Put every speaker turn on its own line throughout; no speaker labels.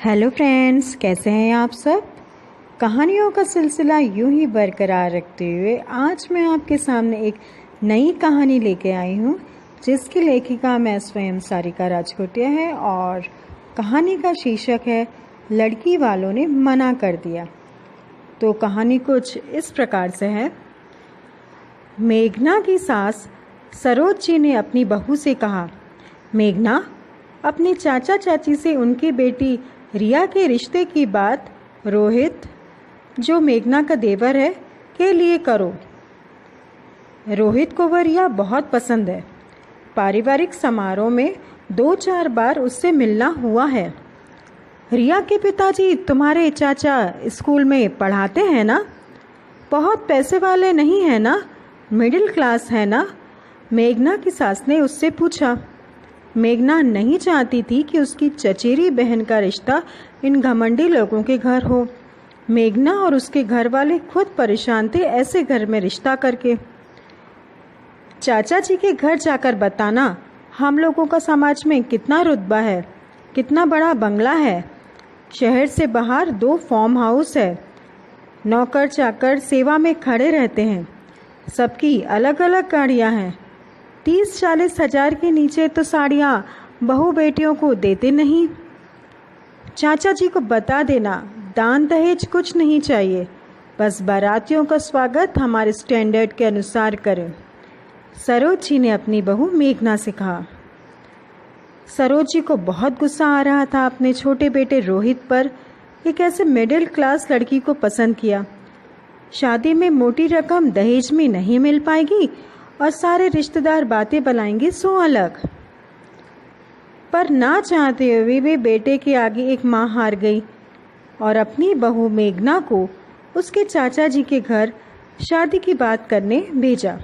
Hello friends, कैसे हैं आप सब। कहानियों का सिलसिला यूं ही बरकरार रखते हुए आज मैं आपके सामने एक नई कहानी लेके आई हूं, जिसकी लेखिका मैं स्वयं सारिका राजकोटिया है और कहानी का शीर्षक है लड़की वालों ने मना कर दिया। तो कहानी कुछ इस प्रकार से है। मेघना की सास सरोज जी ने अपनी बहू से कहा, मेघना, अपने चाचा चाची से उनकी बेटी रिया के रिश्ते की बात रोहित, जो मेघना का देवर है, के लिए करो। रोहित को वह रिया बहुत पसंद है। पारिवारिक समारोह में 2-4 बार उससे मिलना हुआ है। रिया के पिताजी तुम्हारे चाचा स्कूल में पढ़ाते हैं ना? बहुत पैसे वाले नहीं हैं ना? मिडिल क्लास है ना? मेघना की सास ने उससे पूछा। मेघना नहीं चाहती थी कि उसकी चचेरी बहन का रिश्ता इन घमंडी लोगों के घर हो। मेघना और उसके घर वाले खुद परेशान थे ऐसे घर में रिश्ता करके। चाचा जी के घर जाकर बताना हम लोगों का समाज में कितना रुतबा है, कितना बड़ा बंगला है। शहर से बाहर 2 फार्म हाउस है। नौकर चाकर सेवा में खड़े रहते हैं। सबकी अलग अलग गाड़ियाँ हैं। 30-40 हज़ार के नीचे तो साड़ियाँ बहू बेटियों को देते नहीं। चाचा जी को बता देना, दान दहेज कुछ नहीं चाहिए, बस बारातियों का स्वागत हमारे स्टैंडर्ड के अनुसार करें। सरोज जी ने अपनी बहू मेघना से कहा। सरोज जी को बहुत गुस्सा आ रहा था अपने छोटे बेटे रोहित पर। एक ऐसे मिडिल क्लास लड़की को पसंद किया। शादी में मोटी रकम दहेज में नहीं मिल पाएगी और सारे रिश्तेदार बातें बनाएंगे सो अलग। पर ना चाहते हुए भी बेटे के आगे एक माँ हार गई और अपनी बहू मेघना को उसके चाचा जी के घर शादी की बात करने भेजा।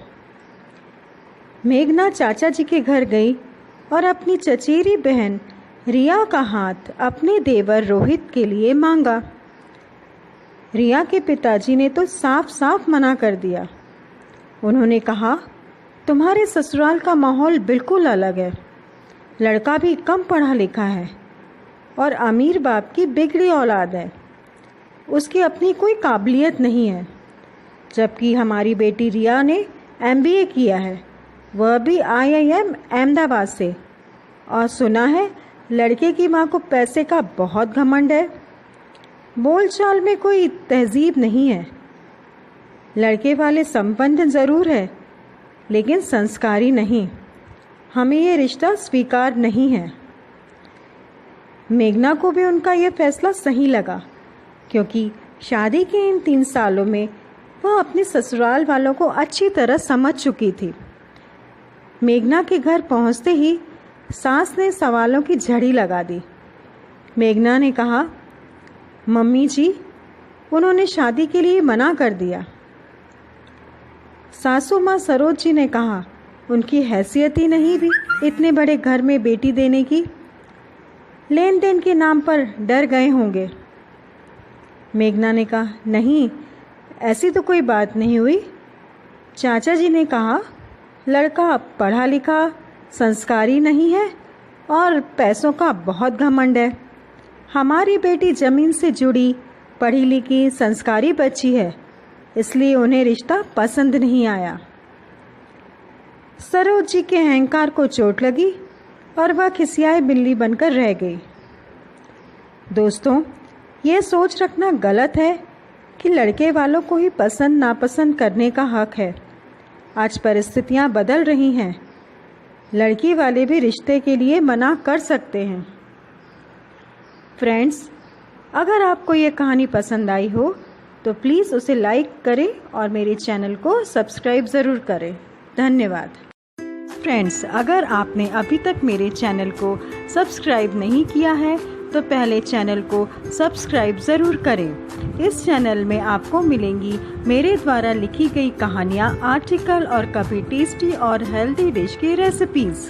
मेघना चाचा जी के घर गई और अपनी चचेरी बहन रिया का हाथ अपने देवर रोहित के लिए मांगा। रिया के पिताजी ने तो साफ साफ मना कर दिया। उन्होंने कहा, तुम्हारे ससुराल का माहौल बिल्कुल अलग है। लड़का भी कम पढ़ा लिखा है और अमीर बाप की बिगड़ी औलाद है। उसकी अपनी कोई काबिलियत नहीं है। जबकि हमारी बेटी रिया ने MBA किया है, वह भी IIM अहमदाबाद से। और सुना है लड़के की माँ को पैसे का बहुत घमंड है। बोलचाल में कोई तहजीब नहीं है। लड़के वाले संपन्न ज़रूर है, लेकिन संस्कारी नहीं। हमें ये रिश्ता स्वीकार नहीं है। मेघना को भी उनका यह फैसला सही लगा, क्योंकि शादी के इन 3 सालों में वह अपने ससुराल वालों को अच्छी तरह समझ चुकी थी। मेघना के घर पहुंचते ही सास ने सवालों की झड़ी लगा दी। मेघना ने कहा, मम्मी जी, उन्होंने शादी के लिए मना कर दिया। सासू माँ सरोज जी ने कहा, उनकी हैसियत ही नहीं भी इतने बड़े घर में बेटी देने की। लेन देन के नाम पर डर गए होंगे। मेघना ने कहा, नहीं, ऐसी तो कोई बात नहीं हुई। चाचा जी ने कहा, लड़का पढ़ा लिखा, संस्कारी नहीं है और पैसों का बहुत घमंड है। हमारी बेटी जमीन से जुड़ी, पढ़ी लिखी, संस्कारी बच्ची है, इसलिए उन्हें रिश्ता पसंद नहीं आया। सरोज जी के अहंकार को चोट लगी और वह खिसियाए बिल्ली बनकर रह गई। दोस्तों, ये सोच रखना गलत है कि लड़के वालों को ही पसंद नापसंद करने का हक है। आज परिस्थितियां बदल रही हैं। लड़की वाले भी रिश्ते के लिए मना कर सकते हैं। फ्रेंड्स, अगर आपको ये कहानी पसंद आई हो तो प्लीज़ उसे लाइक करें और मेरे चैनल को सब्सक्राइब ज़रूर करें। धन्यवाद। फ्रेंड्स, अगर आपने अभी तक मेरे चैनल को सब्सक्राइब नहीं किया है तो पहले चैनल को सब्सक्राइब ज़रूर करें। इस चैनल में आपको मिलेंगी मेरे द्वारा लिखी गई कहानियाँ, आर्टिकल और कभी टेस्टी और हेल्दी डिश की रेसिपीज़।